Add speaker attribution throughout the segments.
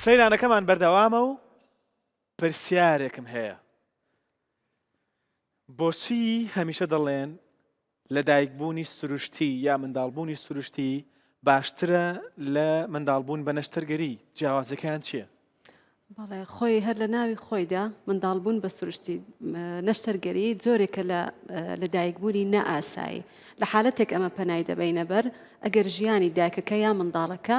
Speaker 1: سەیرانەکەمان بەردەوامە و پرسیارێکم هەیە. بۆچی هەمیشە دەڵێن لەدایکبوونی سروشتی یا منداڵبوونی سروشتی باشترە لە منداڵبوون بە نەشتەرگەری؟ جیاوازەکان چییە؟
Speaker 2: بەڵێ خۆی هەر لە ناوی خۆیدا منداڵبوون بە سروشتی نەشتەرگەری جۆرێکە لە دایکبوونی نەئاسایی. لە حالەتێک ئەمە پەنای دەبینە بەر ئەگەر ژیانی دایکەکە یا منداڵەکە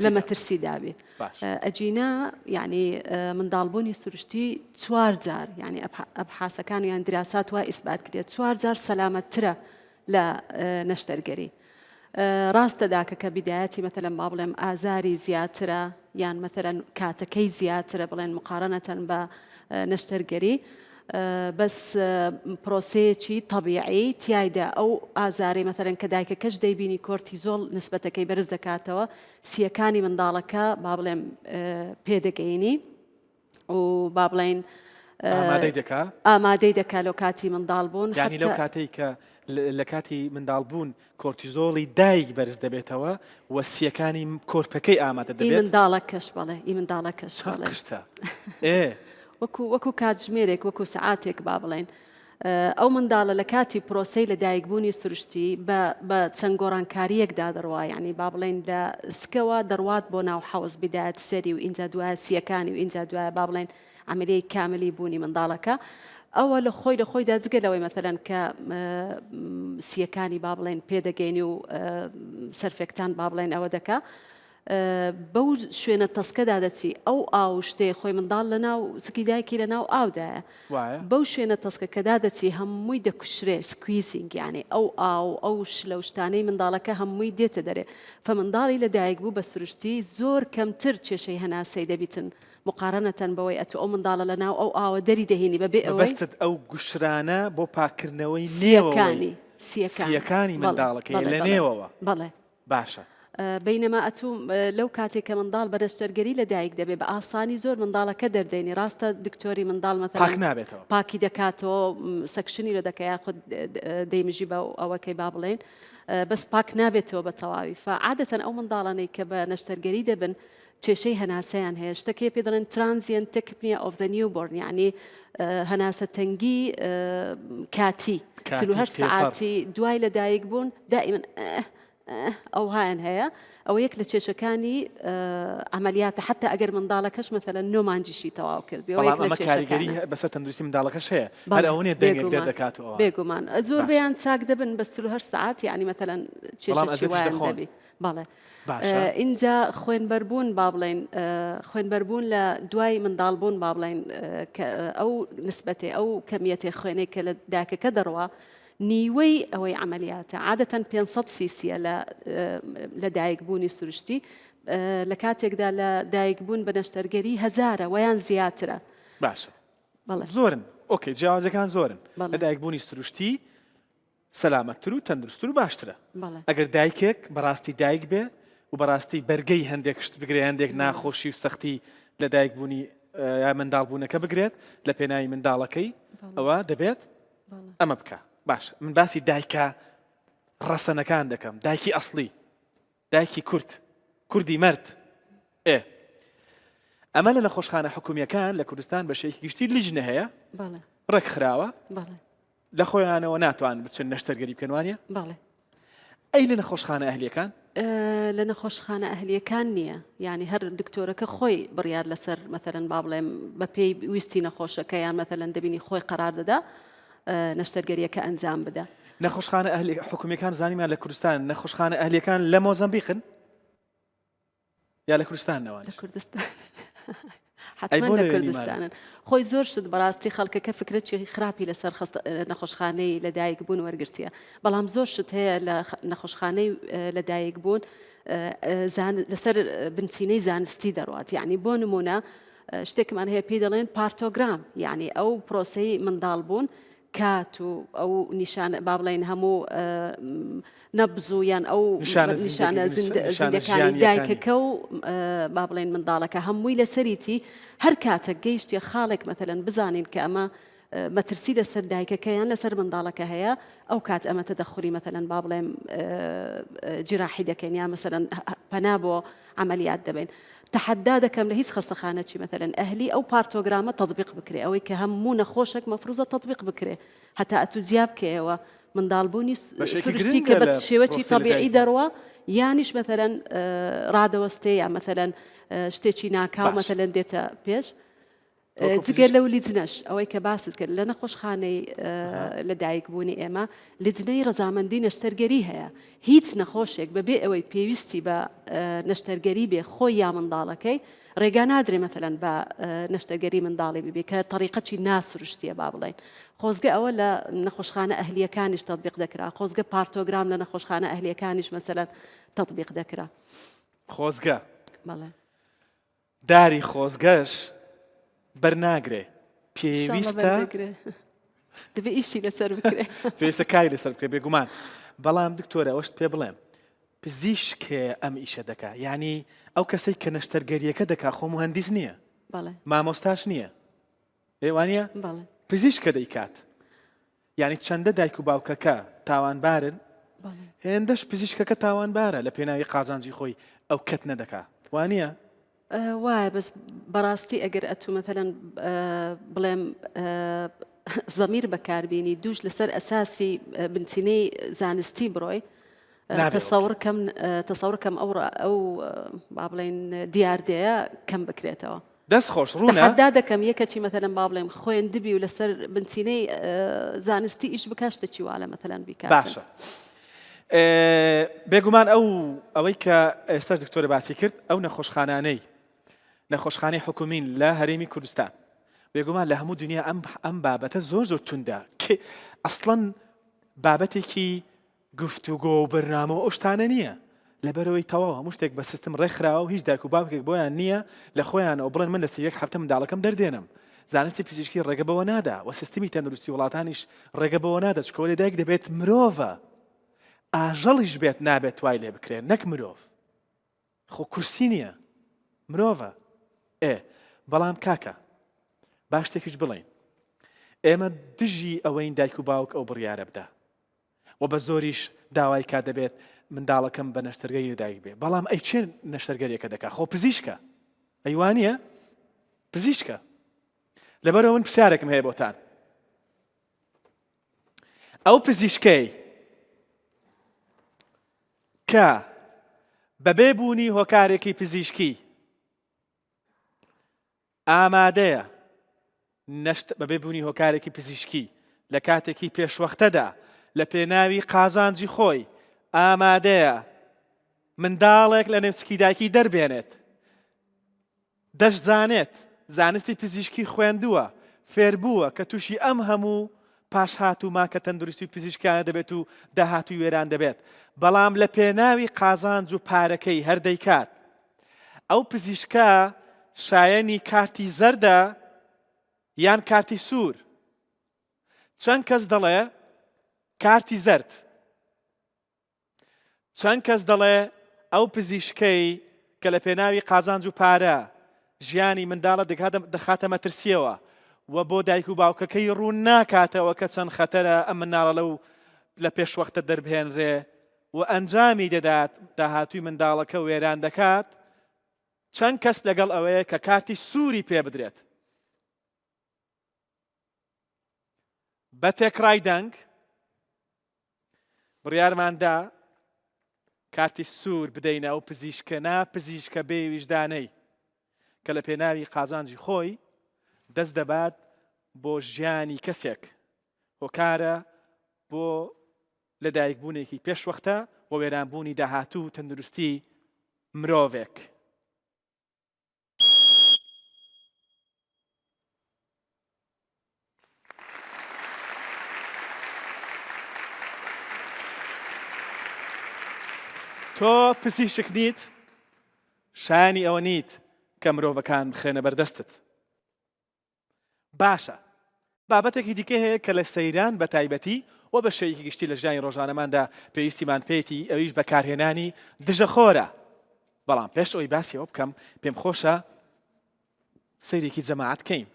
Speaker 2: لە مەترسی دابێ. ئەجینە یعنی منداڵبوونی سروشتی 4 جار یعنی ئەبحاسەکان و یان دراسات وای ئیسبات کرێت 4 جار سەلامەتترە لە نەشتەرگەری. ڕاستە داکە کە بیدایەتی مەتەلەن با بڵێم ئازاری زیاترە یان مەتەلەن کاتەکەی زیاترە بڵێن مقارنەتەن بە نەشتەرگەری، بەس پرۆسەیەکی طبیعی تیایدا ئەو ئازارەی مەتەلەن کە دایکەکەش دەیبینی کۆرتیزۆڵ نسبەتەکەی بەرز دەکاتەوە، سیەکانی منداڵەکە با بڵێم پێدەگەینی و با بڵێن ئامادەی دەکا لەو کاتی منداڵبوون.
Speaker 1: یعنی لەو کاتەی کە لە کاتی منداڵبوون کۆرتیزۆڵی دایک بەرز دەبێتەوە و سیەکانی کۆرپەکەی ئامادە دەبێت.
Speaker 2: منداڵەکەش بڵێ منداڵەکەش وەکو کاتژمێرێک وەکو سەعاتێک با بڵێن ئەو منداڵە لە کاتی پرۆسەی لە دایکبوونی سروشتی بە چەند گۆڕانکاریەکدا دەڕوا، یعنی با بڵێن لە سکەوە دەڕوات بۆ ناو حەوز بدایەت سەری و ئینجا دوایە سیەکانی و ئینجا دوایە با بڵێن عملیەی کاملی بوونی منداڵەکە. ئەوە لە خۆیدا جگەلەوەی مەتەلەن کە سیەکانی با بڵێن پێدەگەینی و سەرفێکتان با بڵێن ئەوە دەکا بەو شوێنە تەسکەدا دەچی ئەو ئاو شتێ خۆی منداڵ لە ناو سکی دایکی لە ناو ئاودایە بەو شوێنە تەسکەکەدا دەچی هەمووی دەکوشرێ سکویزینگ یعنی ئەو ئاو ئەو لەو شتانەی منداڵەکە هەمووی دێتە دەرێ. فمنداڵی لە دایک بوو بە سروشتی زۆر کەمتر کێشەی هەناسەی دەبیتن مقارنەتەن بەوەی ئەتو ئەو منداڵە لە ناو ئەو ئاوە دەری دەهێنی بەبێ ئەوەی
Speaker 1: بەستت ئەو گوشرانە بۆ پاکردنەوەی سیەکانی منداڵەکە لە نێوەوە.
Speaker 2: بەڵێ
Speaker 1: باشە.
Speaker 2: بینەما ئەتوو لەو کاتێک کە منداڵ بە نەشتەرگەری لە دایک دەبێ بە ئاسانی زۆر منداڵەکە دەردەینی. ڕاستە دکتۆری منداڵ
Speaker 1: پاک نابێتەوە،
Speaker 2: پاکی دەکاتەوە سەکشنی لە دەکە یاخود دەیمژی بە ئەوەکەی با بڵێن بەس پاک نابێتەوە بە تەواوی. فعادەتەن ئەو منداڵانەی کە بە نەشتەرگەری دەبن کێشەی هەناسەیان هەیە، شتەکەی پێ دەڵێن ترانزیەنت تەکپنیە ئۆف دە نیوبۆرن، یعنی هەناسە تەنگی کاتی 48 ساعتی دوای لە دایک بوون دائیمەن ئەو هایان هەیە. ئەو یەک لە کێشەکانی عملیاتە حتا ئەگەر منداڵەکەش مەثەلەن نۆمانجیشی تەواو کرد
Speaker 1: کاریگەری بەسەر تەندروستی منداڵەکەش هەیە هەر ئەوەیە دەنگێک دەردەکاتەوە.
Speaker 2: بێگومان زۆر بەیان چاک دەبن بە 48 ساعت یعنی مەثەلەن کێشەی وایان دەبی. بەڵێ اینجا خوێنبەربوون با بڵێن خوێنبەربوون لە دوای منداڵبوون با بڵێن ئەو نسبەتێ ئەو کەمیەتێ خوێنەی کە لە دایکەکە دەڕوا نیوەی ئەوەی عملیاتە عادەتەن 500 سیسیە لە دایکبوونی سروشتی، لە کاتێکدا لە دایکبوون بە نەشتەرگەری 1000 ویان زیاترە.
Speaker 1: باشە زۆرن ئۆکەی جیاوازەکان زۆرن لە دایکبوونی سروشتی سەلامەتتر و تەندروستتر و باشترە. ئەگەر دایکێک بەڕاستی دایک بێ و بەڕاستی بەرگەی هەندێک شت بگرێ هەندێک ناخۆشی و سەختی لە دایکبوونی یا منداڵبوونەکە بگرێت لە پێناوی منداڵەکەی ئەوە دەبێت ئەمە بکە. باش من باسی دایکە ڕەسەنەکان دەکەم، دایکی ئەسڵی دایکی کوردی مرد. ئەمە لە نەخۆشخانە حکومیەکان لە کوردستان بە شێوەیەکی گشتی لیژنە هەیە ڕێک خراوە لە خۆیانەوە ناتوان بچن نەشتەرگەری بکەن وانە؟
Speaker 2: بەڵێ.
Speaker 1: ئەی لە نەخۆشخانە ئەهلیەکان؟
Speaker 2: لە نەخۆشخانە ئەهلیەکان نییە، یعنی هەر دکتۆرەکە خۆی بڕیار لەسەر مەثەلەن با بڵێم بە پێی ویستی نەخۆشەکە یان مەثەلەن دەبینی خۆی قەرار دەدا نەشتەرگەریەکە ئەنجام بدە.
Speaker 1: نەخۆشخانە ئەهلی حکومیەکان زانیمان لە کوردستان نەخۆشخانە ئەهلیەکان لە مۆزەمبیقن یا لە کوردستانەوە؟
Speaker 2: لە کوردستان حتمما لە کوردستانن. خۆی زۆر شت بەڕاستی خەڵکەکە فکرێکی خراپی لەسەر نەخۆشخانەی لە دایک بوون وەرگرتیە، بەڵام زۆر شت هەیە لە نەخۆشخانەی لە دایک بوون لەسەر بنچینەی زانستی دەڕوات. یعنی بۆ نمونە شتێکمان هەیە پێی دەڵێن پارتۆگرام، یعنی ئەو پرۆسەی منداڵبوون کات و ئەو نیشانە با بڵێن هەموو نەبز و یان ئەو نیشانە زیندەکانی دایکەکە و با بڵێن منداڵەکە هەمووی لەسەریتی هەر کاتێک گەیشتە خاڵێک مەثەلەن بزانین کە ئەمە مەترسی لەسەر دایکەکەیان لەسەر منداڵەکە هەیە ئەو کات ئەمە تەدەخوری مەثەلەن با بڵێم جراحی دەکەین یا مەسەلەن پەنا بۆ عملیات دەبین تحدا دەکەم لە هیچ خەستەخانەی مەثەلەن ئەهلی ئەو پارتۆگرامە تطبیق بکرێ ئەوەی کە هەموو نەخۆشێک مەفروزە تطبیق بکرێ هەتا ئەتو جیاب بکەوە منداڵبوونی سروشتی کە بە شێوەی طبیعی دەڕوە یانیش مەثەلەن ڕادەوەستێ یا مەثەلەن شتێکی ناکاو مەثەلەن دێتە پێش جگەر لەو لیجنەش ئەوەی کە باست کرد لە نەخۆشخانەی لە دایکبوونی ئێمە لیجنەی ڕەزامەندی نەشتەرگەری هەیە هیچ نەخۆشێک بەبێ ئەوەی پێویستی بە نەشتەرگەری بێ خۆی یا منداڵەکەی ڕێگا نادرێ مەثەلەن بە نەشتەرگەری منداڵی ببێ کە طریقەتی ناسروشتیە با بڵێن خۆزگە ئەوە لە نەخۆشخانە ئەهلیەکانیش تطبیق دەکرا خۆزگە پارتۆگرام لە نەخۆشخانە ئەهلیەکانیش مەسەلەن تطبیق دەکرا
Speaker 1: خۆزگە
Speaker 2: بەڵێ
Speaker 1: داری خۆزگەش بەرناگرێ پێویستە
Speaker 2: دەبێ ئیشی لەسەر بکرێ
Speaker 1: پێویستە کاری لەسەر بکرێ بێگومان بەڵام دکتۆرە ئەوەشت پێ بڵێم پزیشکێ ئەم ئیشە دەکا یعنی ئەو کەسەی کە نەشتەرگەریەکە دەکا خۆ مهندیس نییە مامۆستاش نییە ئێوانە پزیشکە دەیکات یعنی چەندە دایک و باوکەکە تاوانبارن هێندەش پزیشکەکە تاوانبارە لە پێناوی قازانجی خۆی ئەو کەت نەدەکا وانە
Speaker 2: وایە بەس بەڕاستی ئەگەر ئەتو مەثەلەن بڵێم زەمیر بەکاربیێنی دووش لەسەر ئەساسی بنچینەی زانستی بڕۆی تەسەورکەم ئەو با بڵێن دیاردەیە کەم بکرێتەوە
Speaker 1: دەست خۆش ڕوونە
Speaker 2: حدا دەکەم یەکەچی مەثەلەن با بڵێم خوێندبی و لەسەر بنچینەی زانستی ئیش بکەشتەچی وا لە مەثەلەن بیکات
Speaker 1: باشە بێگومان ئەوەی کە ئێستا دکتۆرە باسی کرد ئەو نەخۆشخانانەی نەخۆشخانەی حکومین لە هەرێمی کوردستان بێگومان لە هەموو دنیا ئەم بابەتە زۆر زۆر توندە کە ئەسڵەن بابەتێکی گفتوگۆ و بەرنامە ئەو شتانە نییە لەبەرەوەی تەواو هەموو شتێک بە سیستم ڕێکخراوە و هیچ دایک و باوکێک بۆیان نییە لە خۆیانەوە بڵێن من لە سەر یەک هەفتە منداڵەکەم دەردێنم زانستی پزیشکی ڕێگە بەوە نادا و سیستمی تەندروستی وڵاتانیش ڕێگە بەوە نادا چکۆ لێ دایک دەبێت مرۆڤە ئاژەڵیش بێت نابێت توای لێ بکرێن نەک مرۆڤ خۆ کورسی نییە مرۆڤە بەڵام کاکە باش شتێکیش بڵێن ئێمە دژی ئەوەین دایک و باوک ئەو بڕیارە بدە و بە زۆریش داوای کا دەبێت منداڵەکەم بە نەشتەرگەری دایک بێ بەڵام ئەی چێ نەشتەرگەریەکە دەکا خۆ پزیشکە ئەیوانە پزیشکە لەبەرەوە من پرسیارێکم هەیە بۆتان ئەو پزیشکەی کە بەبێ بوونی هۆکارێکی پزیشکی ئامادەیە بەبێ بوونی هۆکارێکی پزیشکی لە کاتێکی پێشوەختەدا لە پێناوی قازانجی خۆی ئامادەیە منداڵێک لە نێوسکی دایکی دەربێنێت دەشزانێت زانستی پزیشکی خوێندووە فێربووە کە تووشی ئەم هەموو پاشهات و ماکە تەندروستی و پزیشکیانە دەبێت و داهاتوی وێران دەبێت بەڵام لە پێناوی قازانج و پارەکەی هەردەیکات ئەو پزیشکە شایەنی کارتی زەردە یان کارتی سوور چەند کەس دەڵێ کارتی زەرد چەند کەس دەڵێ ئەو پزیشکەی کە لە پێناوی قازانج و پارە ژیانی منداڵە دەخاتە مەترسیەوە و بۆ دایک و باوکەکەی ڕوون ناکاتەوە کە چەند خەتەرە ئەم مناڵە لەو لە پێشوەختە دەربهێنرێ و ئەنجامی دەدات داهاتووی منداڵەکە وێران دەکات چەند کەس لەگەڵ ئەوەیە کە کارتی سووری پێ بدرێت بە تێکڕای دەنگ بڕیارماندا کارتی سوور بدەینە ئەو پزیشکە نا پزیشکە بێ ویژدانەی کە لە پێناوی قازانجی خۆی دەست دەبات بۆ ژیانی کەسێک هۆکارە بۆ لەدایکبوونێکی پێشوەختە و وێرانبوونی داهاتوو و تەندروستی مرۆڤێک. تۆ پزیشک نیت شایانی ئەوە نیت کە مرۆڤەکان بخێنە بەردەستت. باشە بابەتێکی دیکە هەیە کە لە سەیران بە تایبەتی و بە شێوەیەکی گشتی لە ژیانی ڕۆژانەماندا پێویستیمان پێیەتی ئەویش بەکارهێنانی دژەخۆرە. بەڵام پێش ئەوەی باسی ئەوە بکەم پێم خۆشە سەیرێکی جەماعەت بکەین،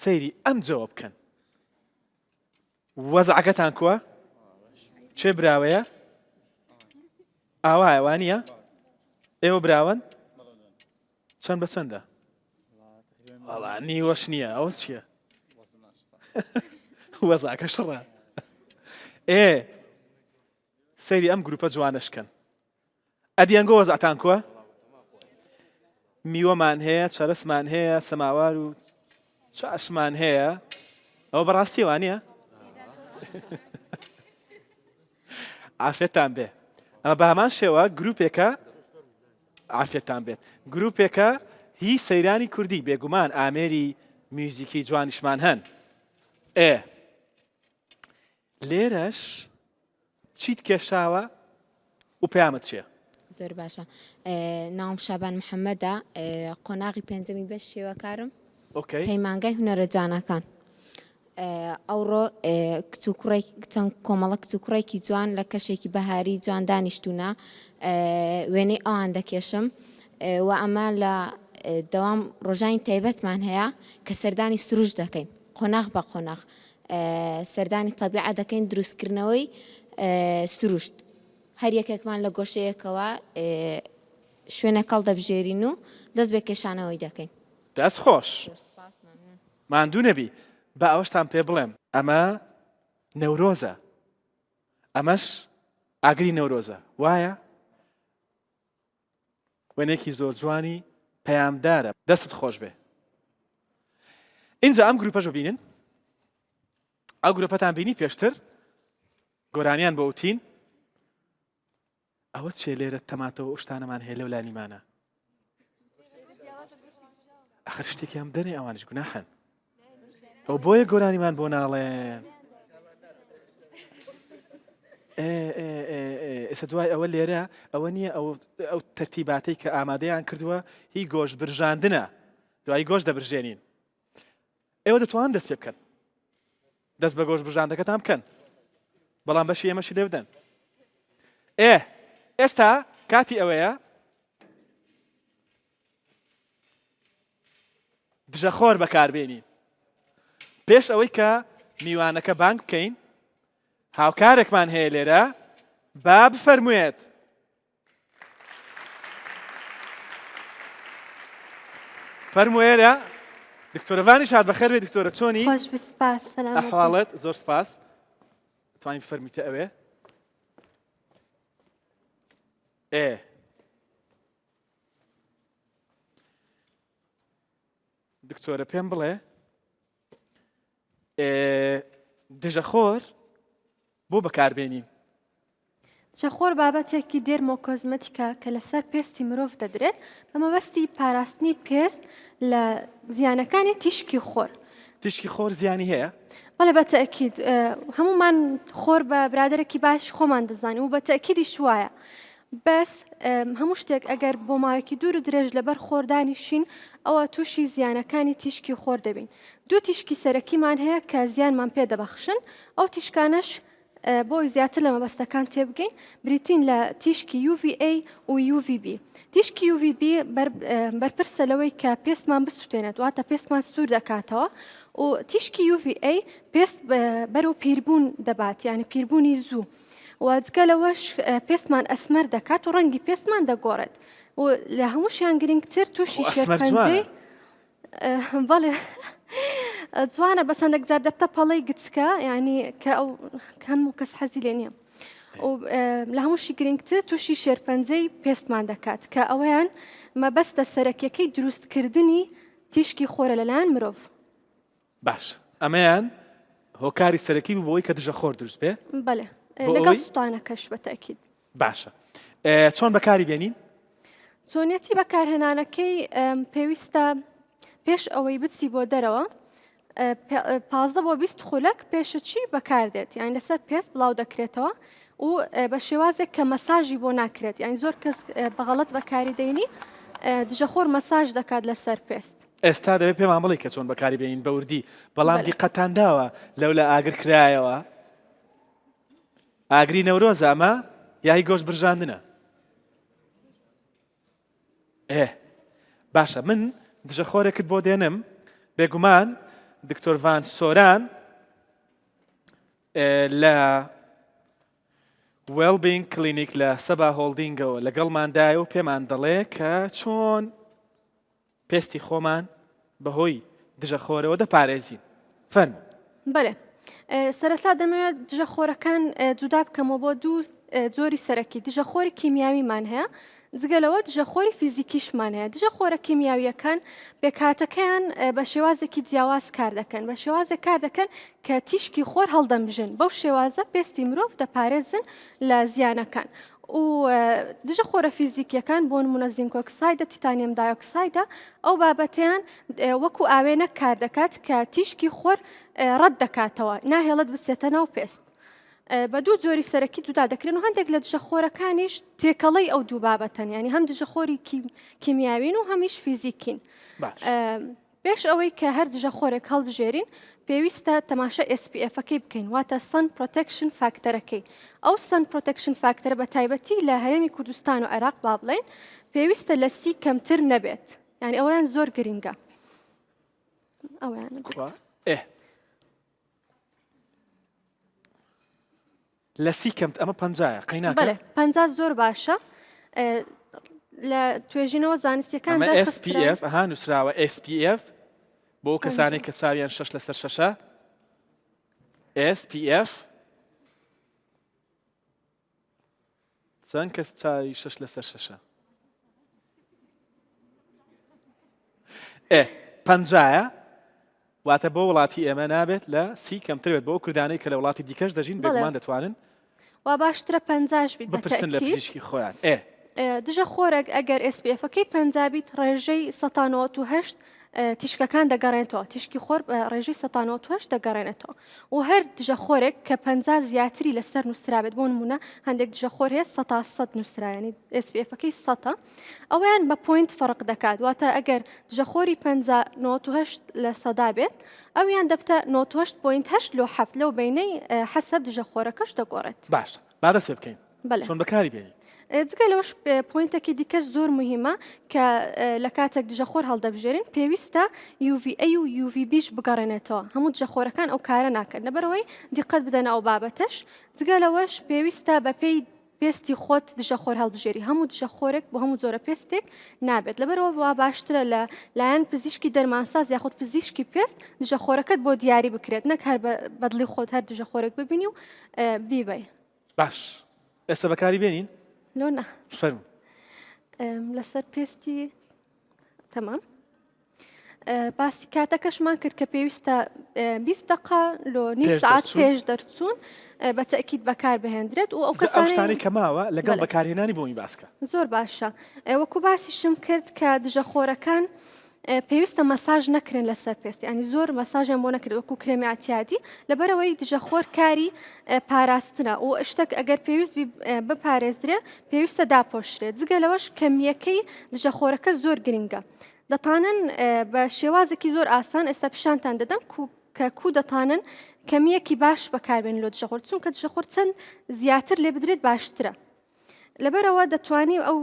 Speaker 1: سەیری ئەم جەوە بکەن وەزعەکەتان کووە؟ چێ براوەیە؟ ئاوایە وانە؟ ئێوە براون؟ چەند بە چەندە؟ وەڵا نیوەش نییە ئەوە چییە؟ وەزعەکە شڕە. سەیری ئەم گروپە جوانشکەن. ئەدیەنگۆ وەزعتان کووە؟ میوەمان هەیە، چەرەسمان هەیە، سەماوار و چاشمان هەیە. ئەوە بەڕاستی وانە؟ عافێتان بێ. ئەمە بە هەمان شێوە گروپێکە عافێتان بێت. گروپێکە هی سەیرانی کوردی بێگومان ئامێری میوزیکی جوانیشمان هەن. لێرەش چیت کێشاوە و پەیامت چییە؟
Speaker 3: زۆر باشە. ناوم شابان محەممەدە، قۆناغی پێنجەمی بەش شێوەکارم، پەیمانگای هونەرە جوانەکان. ئەوڕۆ چەند کۆمەڵە کچ و کوڕێکی جوان لە کەشێکی بەهاری جوان دانیشتوونە، وێنەی ئەوان دەکێشم و ئەمە لە دەوام ڕۆژانی تایبەتمان هەیە کە سەردانی سروش دەکەین، قۆناغ بە قۆناغ سەردانی تەبیعەت دەکەین، دروستکردنەوەی سروشت. هەر یەکێکمان لە گۆشەیەکەوە شوێنە کەڵ دەبژێرین و دەست بە کێشانەوەی دەکەین.
Speaker 1: دەست خۆش ماندوو نەبی. بە ئەوەشتان پێ بڵێم ئەمە نەورۆزە، ئەمەش ئاگری نەورۆزە، وایە؟ وێنێکی زۆر جوانی پەیامدارە، دەستت خۆش بێ. اینجا ئەم گروپەش ببینن، ئەو گروپەتان بینی پێشتر گۆرانیان بە وتین ئەوە چێ لێرە تەماتەوە شتانەمان هەیە لەو لانیمانە. ئەخر شتێکیان دەنێ ئەوانش گوناحن. ئەو بۆیە گۆرانیمان بۆ ناڵێن. ئێستا دوای ئەوە لێرە ئەوە نییە ئەو تەرتیباتەی کە ئامادەیان کردووە هی گۆشت برژاندنە، دوای گۆشت دەبرژێنین. ئێوە دەتوانن دەست پێ بکەن، دەست بە گۆشت برژاندەکەتان بکەن، بەڵام بەشی ئێمەشی لێ بدەن. ئێستا کاتی ئەوەیە دژەخۆر بەکاربێنین. پێش ئەوەی کە میوانەکە بانگ بکەین، هاوکارێکمان هەیە لێرە، با بفەرموویێت. فەرموویێرە دکتۆرەڤانیش هات بەخێر بێ. دکتۆرە چۆنی؟
Speaker 4: خۆش بسپاس، سەلامەت.
Speaker 1: ئەحواڵت؟ زۆر سپاس. توانی بفەرمیتە ئەوێ؟ دکتۆرە پێم بڵێ دژەخۆر بۆ بەکاربێنین؟
Speaker 4: دژەخۆر بابەتێکی دێرمۆکۆزمەتیکە کە لەسەر پێستی مرۆڤ دەدرێت بە مەبەستی پاراستنی پێست لە زیانەکانی تیشکی خۆر.
Speaker 1: تیشکی خۆر زیانی هەیە؟
Speaker 4: بەڵێ بەتەئکید هەمومان خۆر بە برادێکی باش خۆمان دەزانین و بەتەئکیدی شوایە. بەس هەموو شتێک ئەگەر بۆ ماوەیەکی دوور و درێژ لەبەر خۆردانیشین ئەوە تووشی زیانەکانی تیشکی خۆر دەبین. دوو تیشکی سەرەکیمان هەیە کە زیانمان پێ دەبەخشن، ئەو تیشکانەش بۆی زیاتر لە مەبەستەکان تێبگەین بریتین لە تیشکی UVA و UVB. تیشکی UVB بەرپرسە لەوەی کە پێستمان بسووتێنێت، واتە پێستمان سوور دەکاتەوە، و تیشکی UVA پێست بەرەو پیربوون دەبات، یعنی پیربوونی زوو. وجگە لەوەش پێستمان ئەسمەر دەکات و ڕەنگی پێستمان دەگۆڕێت و لە هەمووشیان گرنگتر تووشی شێرپەنجەی بەڵێ جوانە بەس هەندێک جار دەبتە پەڵەی گچکە، یعنی کە ئەو هەموو کەس حەزی لێ نییە. لە هەمووشی گرنگتر تووشی شێرپەنجەی پێستمان دەکات کە ئەوەیان مەبەستە سەرەکیەکەی دروستکردنی تیشکی خۆرە لەلایەن مرۆڤ.
Speaker 1: باش، ئەمەیان هۆکاری سەرەکی بوو بۆی کە دژەخۆر دروست بێ؟
Speaker 4: بەڵێ، لەگەڵ سوتانەکەش بەتەئکید.
Speaker 1: باشە. چۆن بەکاری بێنین؟
Speaker 4: چۆنیەتی بەکارهێنانەکەی پێویستە پێش ئەوەی بچی بۆ دەرەوە 15 بۆ 20 خولەک پێشەچی بەکاردێت، یان لەسەر پێست بڵاو دەکرێتەوە و بە شێوازێک کە مەساژی بۆ ناکرێت، یان زۆر کەس بەغەڵەت بەکاری دەینی دژەخۆر مەساژ دەکات لەسەر پێست.
Speaker 1: ئێستا دەبێت پێمان بڵێ کە چۆن بەکاری بێنین بەوردی، بەڵام دیقەتان داوە لەو لە ئاگر کرایەوە ئاگری نەورۆز ئەمە یاهی گۆشت برژاندنە؟ باشە، من دژەخۆرێکت بۆ دێنم، بێگومان دکتۆر ڤان سۆران لە وێلبینگ کلینیک لە سەبا هۆڵدینگەوە لەگەڵماندایە و پێمان دەڵێ کە چۆن پێستی خۆمان بەهۆی دژەخۆرەوە دەپارێزین. فەرموو.
Speaker 4: بەڵێ سەرەتا دەمەوێت دژەخۆرەکان جودا بکەمەوە بۆ دوو جۆری سەرەکی. دژەخۆری کیمیاویمان هەیە، جگەلەوە دژەخۆری فیزیکیشمان هەیە. دژەخۆرە کیمیاویەکان بێکاتەکەیان بە شێوازێکی جیاواز کار دەکەن، بە شێوازێک کار دەکەن کە تیشکی خۆر هەڵدەمژن. بەو شێوازە پێستی مرۆڤ دەپارێزن لە زیانەکان. و دژەخۆرە فیزیکیەکان بۆ نمونە زینک ئۆکسایدە، تیتانیەم دایۆکسایدە، ئەو بابەتیان وەکو ئاوێنە کار دەکات کە تیشکی خۆر ڕەت دەکاتەوە، ناهێڵت بچێتە ناو پێست. بە دوو جۆری سەرەکی جودا دەکرێن و هەندێک لە دژەخۆرەکانیش تێکەڵەی ئەو دوو بابەتەن، ینی هەم دژەخۆری کیمیاوین و هەمیش فیزیکین. پێش ئەوەی کە هەر دژەخۆرێک هەڵبژێرین پێویستە تەماشا SPF-ەکەی بکەین، واتە سن پرۆتەکشن فاکتەرەکەی. ئەو سن پرۆتەکشن فاکتەرە بە تایبەتی لە هەرێمی کوردستان و عێراق با بڵێن پێویستە لە 30 کەمتر نەبێت، یعنی ئەویان زۆر گرینگە. ئەویان
Speaker 1: لە 30 کەمت ئەمە 50 قەیناکە؟
Speaker 4: بەڵێ 50 زۆر باشە. لە توێژینەوە زانستیەکان
Speaker 1: SPF ئەها نووسراوە SPF بۆ کەسانێک کە چاویان 6/6 SPF چەند کەس چاوی 6/6 50 واتە بۆ وڵاتی ئێمە نابێت لە 30 کەمتر بێت بۆ کوردانەی کە لە وڵاتی دیکەش دەژین بێگومان دەتوانن
Speaker 4: وا باشترە 50 بیت
Speaker 1: بپرسن لە پزیشکی خۆیان.
Speaker 4: دژەخۆرێک ئەگەر SPF-ەکەی 50 بیت ڕێژەی 198 تیشکەکان دەگەڕێنێتەوە، تیشکی خۆر ڕێژەی 198 دەگەڕێنێتەوە. و هەر دژەخۆرێک کە 50 زیاتری لەسەر نووسرابێت، بۆ نمونە هەندێک دژەخۆر هەیە 100 نووسرایانی SPF-ەکەی 100 ئەویان بە پوینت فەرق دەکات، واتە ئەگەر دژەخۆری 98 لە 100 بێت ئەویان دەبتە 98.8 لۆ 7 لەو بینەی حەسەب دژەخۆرەکەش دەگۆڕێت.
Speaker 1: باش با دەست پێ بکەین چۆن بەکاری بێنین.
Speaker 4: جگەلەوەش پوینتێکی دیکەش زۆر مهمە کە لە کاتێک دژەخۆر هەڵدەبژێرین پێویستە UVA و UVBش بگەڕێنێتەوە. هەموو دژەخۆرەکان ئەو کارە ناکەن، لەبەرەوەی دیقەت بدەن ئەو بابەتەش. جگەلەوەش پێویستە بەپێی پێستی خۆت دژەخۆر هەڵبژێری. هەموو دژەخۆرێک بۆ هەموو جۆرە پێستێک نابێت، لەبەرەوە وا باشترە لە لایەن پزیشکی دەرمانساز یاخود پزیشکی پێست دژەخۆرەکەت بۆ دیاری بکرێت، نەک هەر بەدڵی خۆت هەر دژەخۆرێک ببینی و بیبەی.
Speaker 1: باش ئێستا بەکاری بێنین
Speaker 4: لۆنا
Speaker 1: فەرموو.
Speaker 4: لەسەر پێستی تەمام باسی کاتەکەشمان کرد کە پێویستە 20 دقە لۆ نیم سعات پێش دەرچوون بە تەکید بەکار بهێنرێت و ئەو
Speaker 1: کەسانی کەماوە لەگەڵ بەکارهێنانی بۆمی باسکە.
Speaker 4: زۆر باشە. وەکو باسی شم کرد کە دژەخۆرەکان پێویستە مەساژ نەکرێن لەسەر پێستی، ئەنی زۆر مەساژیان بۆ نەکرێت وەکو کرێمی ئاتیادی، لەبەرەوەی دژەخۆر کاری پاراستنە و شتێک ئەگەر پێویست بپارێزرێ پێویستە داپۆشرێت. جگەلەوەش کەمیەکەی دژەخۆرەکە زۆر گرنگە. دەتانن بە شێوازێکی زۆر ئاسان ئێستا پیشانتان دەدەم کە کو دەتانن کەمیەکی باش بەکاربێن لۆ دژەخۆر، چونکە دژەخۆر چەند زیاتر لێ بدرێت باشترە. لەبەرەوە دەتوانی ئەو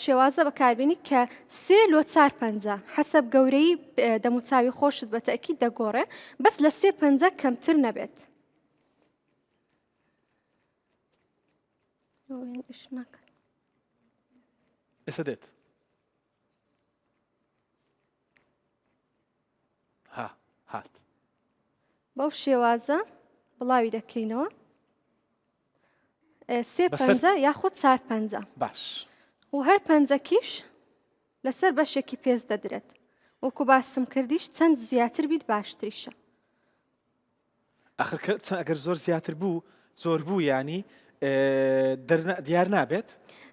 Speaker 4: شێوازە بەکاربێنی کە 3 لۆ 450 حەسەب گەورەی دەموچاوی خۆشت بە تەکید دەگۆڕێ، بەس لە 350 کەمتر نەبێت.
Speaker 1: ئێستا دێت هات
Speaker 4: بەو شێوازە بڵاوی دەکەینەوە 350 یاخود 450
Speaker 1: باش
Speaker 4: و هەر پەنجەکیش لەسەر بەشێکی پێست دەدرێت. وەکو باسم کردیش چەند زیاتر بیت باشتریشە.
Speaker 1: ئەخر ئەگەر زۆر زیاتر بوو زۆر بوو ینی دیار نابێت.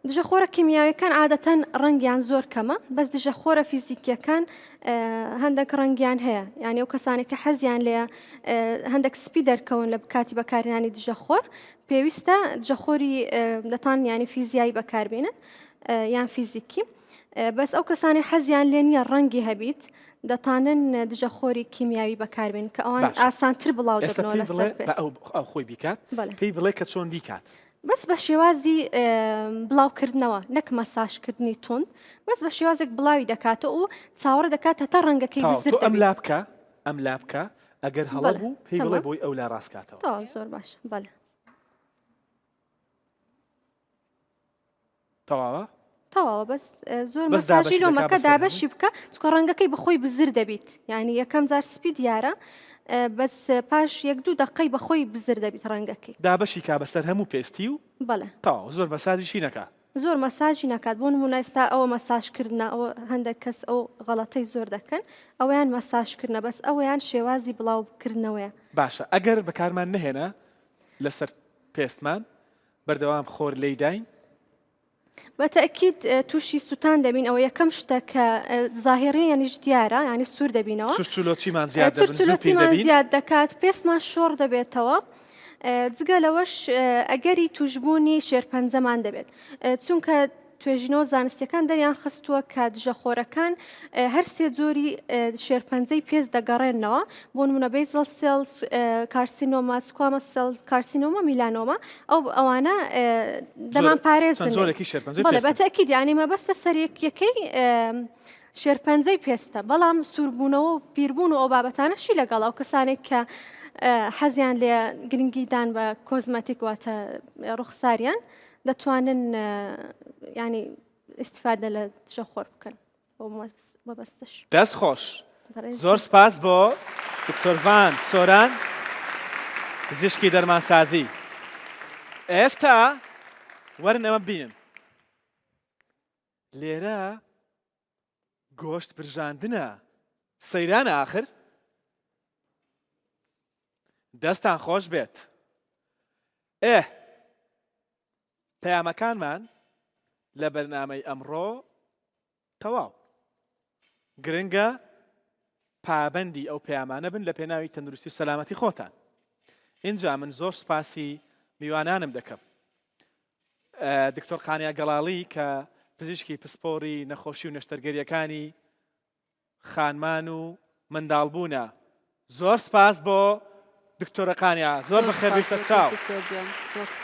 Speaker 4: دژەخۆرە کیمیاویەکان عادەتەن ڕەنگیان زۆر کەمە، بەس دژەخۆرە فیزیکیەکان هەندێک ڕەنگیان هەیە، یعنی ئەو کەسانی کە حەزیان لێە هەندێک سپی دەرکەون لە کاتی بەکارهێنانی دژەخۆر پێویستە دژەخۆری دەتان ینی فیزیایی بەکاربێنن یان فیزیکی، بەس ئەو کەسانی حەزیان لێ نییە ڕەنگی هەبیت دەتانن دژەخۆری کیمیاوی بەکاربێن کە ئەوان ئاسانتر بڵاو دەبنەوە لەسەر پێست.
Speaker 1: ئەو خۆی بیکات پێی بڵێ کە چۆن بیکات.
Speaker 4: بەس بە شێوازی بڵاوکردنەوە نەک مەساژکردنی تند، بەس بە شێوازێک بڵاوی دەکاتەوە و چاوەڕە دەکات هەتا ڕەنگەکەی بزر
Speaker 1: ئەم لا بکە ئەگەر هەڵە بوو پێی بڵێ بۆی ئەو لا ڕاستکاتەوە.
Speaker 4: تەواو زۆر باش بەڵێ.
Speaker 1: تەواوە؟
Speaker 4: تەواوە بەس زۆر مەساژی لۆمەکە دابەشی بکە چکە ڕەنگەکەی بەخۆی بزر دەبیت یعنی یەکەم جار سپی دیارە بەس پاش 1-2 دقەی بەخۆی بزر دەبیت ڕەنگەکەی
Speaker 1: دابەشی کا بەسەر هەموو پێستی و
Speaker 4: بەڵێ
Speaker 1: تەواو زۆر مەساجیشی نەکا
Speaker 4: زۆر مەساژی ناکات بۆ نمونە ئێستا ئەوە مەساژکردنە ئەوە هەندێک کەس ئەو غەڵەتەی زۆر دەکەن ئەویان مەساژکردنە بەس ئەویان شێوازی بڵاوکردنەوەیە.
Speaker 1: باشە ئەگەر بەکارمان نهێنا لەسەر پێستمان بەردەوام خۆر لەیداین
Speaker 4: بەتەکیید تووشی سووتان دەبین ئەوە یەکەم شتە کە زاهێڕی یانیش دیارە ینی سوور دەبینەوە
Speaker 1: چورچولۆچیمان زیاد دەبن
Speaker 4: چورچولۆچیمان زیاد دەکات پێستمان شۆڕ دەبێتەوە جگە لەوەش ئەگەری توشبوونی شێرپەنجەمان دەبێت چونکە توێژینەوە زانستیەکان دەریان خستووە کە دژەخۆرەکان هەر سێ جۆری شێرپەنجەی پێز دەگەڕێنەوە بۆ نمونە بەیزڵ سێڵ کارسینۆما سکوامە سێڵ کارسینۆما میلانۆما ئەوانە دەمان پارێزن بەڵێ بەتەکیید یعنی مەبەستە سەرەکیەکەی شێرپەنجەی پێستە بەڵام سووربوونەوە و پیربوون و ئەو بابەتانەشی لەگەڵ ئەو کەسانێک کە حەزیان لێ گرنگیدان بە کۆزمەتیک واتە ڕوخساریان دەتوانن ینی ئیسیفادە لە دژەخۆر بکەن بۆ مەبەستش.
Speaker 1: دەست خۆش زۆر سپاس بۆ دکتۆر ڤان سۆران پزیشکی دەرمانسازی. ئێستا وەرن ئەمە بینن لێرە گۆشت برژاندنە سەیرانە ئاخر دەستان خۆش بێت. پەیامەکانمان لە بەرنامەی ئەمڕۆ تەواو گرنگە پابەندی ئەو پەیامانە بن لە پێناوی تەندروستی و سەلامەتی خۆتان. اینجا من زۆر سپاسی میوانانم دەکەم دکتۆر قانیا گەڵاڵی کە پزیشکی پسپۆڕی نەخۆشی و نەشتەرگەریەکانی خانمان و منداڵبوونە. زۆر سپاس بۆ دکتۆرە قانیا زۆر بەخێربیستە چاو.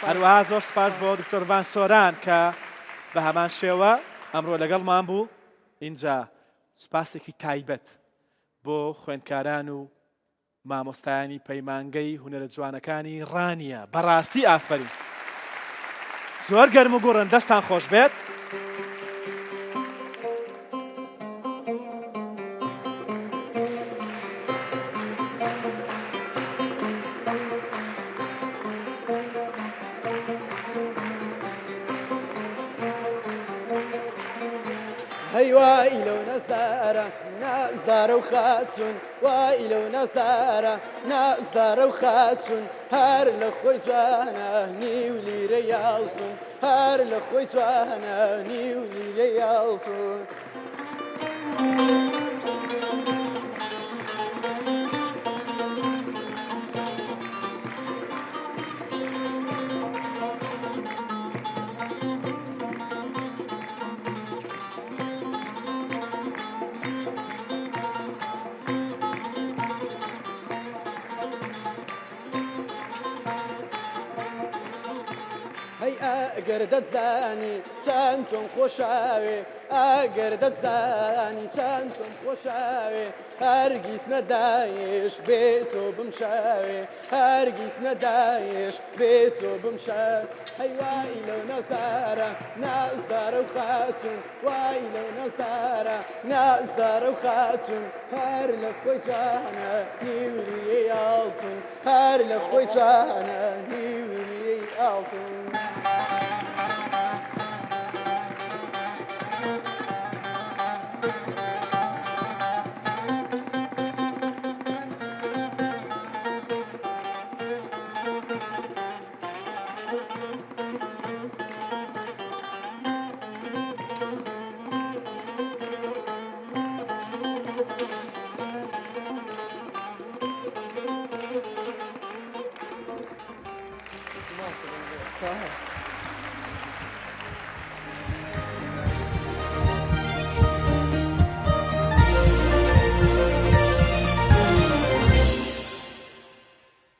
Speaker 1: هەروەها زۆر سپاس بۆ دکتۆر ڤان سۆران کە بە هەمان شێوە ئەمڕۆ لەگەڵمان بوو. اینجا سوپاسێکی تایبەت بۆ خوێندکاران و مامۆستایانی پەیمانگەی هونەرە جوانەکانی ڕانیە. بەڕاستی ئافرین زۆر گەرم و گوڕن دەستان خۆش بێت.
Speaker 5: وای لەو نەزدارە نازدارە و خاتون وای لەو نەزدارە نازدارە و خاتون هەر لە خۆی جوانە نیو لیرە یاڵتون هەر لە خۆی جوانە نیو لیرە یاڵتون. ئەگەر دەتزانی چەند تۆم خۆشاوێ ئەگەر دەتزانی چەند تۆم خۆشاوێ هەرگیز نەدایش بێت تۆ بمشاوێ هەرگیز نەدایش بێت تۆ بمشاوێ. وای لەو نەزدارە نازدارە و خاتون وای لەو نەزدارە نازدارە و خاتون هەر لە خۆی جوانە نیوریە یاڵتون هەر لە خۆی جوانە نیوریە یاڵتون.